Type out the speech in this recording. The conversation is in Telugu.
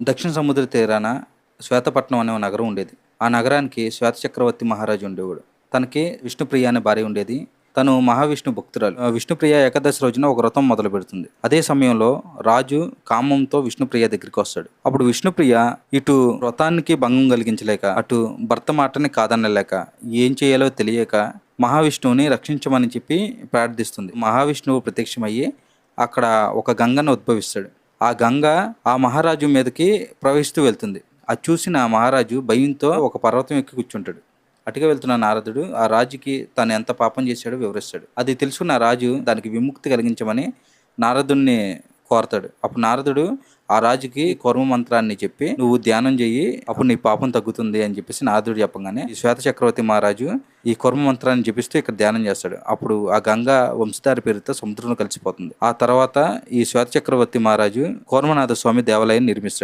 దక్షిణ సముద్ర తీరాన శ్వేతపట్నం అనే ఒక నగరం ఉండేది. ఆ నగరానికి శ్వేత చక్రవర్తి మహారాజు ఉండేవాడు. తనకి విష్ణుప్రియ అనే భార్య ఉండేది. తను మహావిష్ణు భక్తురాలు. విష్ణుప్రియ ఏకాదశి రోజున ఒక వ్రతం మొదలు పెడుతుంది. అదే సమయంలో రాజు కామంతో విష్ణుప్రియ దగ్గరికి వస్తాడు. అప్పుడు విష్ణుప్రియ ఇటు వ్రతానికి భంగం కలిగించలేక, అటు భర్త మాటని కాదనలేక, ఏం చేయాలో తెలియక మహావిష్ణువుని రక్షించమని చెప్పి ప్రార్థిస్తుంది. మహావిష్ణువు ప్రత్యక్షమయ్యి అక్కడ ఒక గంగను ఉద్భవిస్తాడు. ఆ గంగ ఆ మహారాజు మీదకి ప్రవహిస్తూ వెళ్తుంది. అది చూసిన ఆ మహారాజు భయంతో ఒక పర్వతం ఎక్కి కూర్చుంటాడు. అటుగా వెళ్తున్న నారదుడు ఆ రాజుకి తను ఎంత పాపం చేశాడో వివరిస్తాడు. అది తెలుసుకున్న రాజు దానికి విముక్తి కలిగించమని నారదుడిని కోరతాడు. అప్పుడు నారదుడు ఆ రాజుకి కర్మ మంత్రాన్ని చెప్పి, నువ్వు ధ్యానం చెయ్యి, అప్పుడు నీ పాపం తగ్గుతుంది అని చెప్పేసి నారదుడు చెప్పగానే ఈ శ్వేత చక్రవర్తి మహారాజు ఈ కర్మ మంత్రాన్ని జపిస్తూ ఇక్కడ ధ్యానం చేస్తాడు. అప్పుడు ఆ గంగా వంశధారి పేరుతో సముద్రంలో కలిసిపోతుంది. ఆ తర్వాత ఈ శ్వేత చక్రవర్తి మహారాజు కూర్మనాథ స్వామి దేవాలయాన్ని నిర్మిస్తాడు.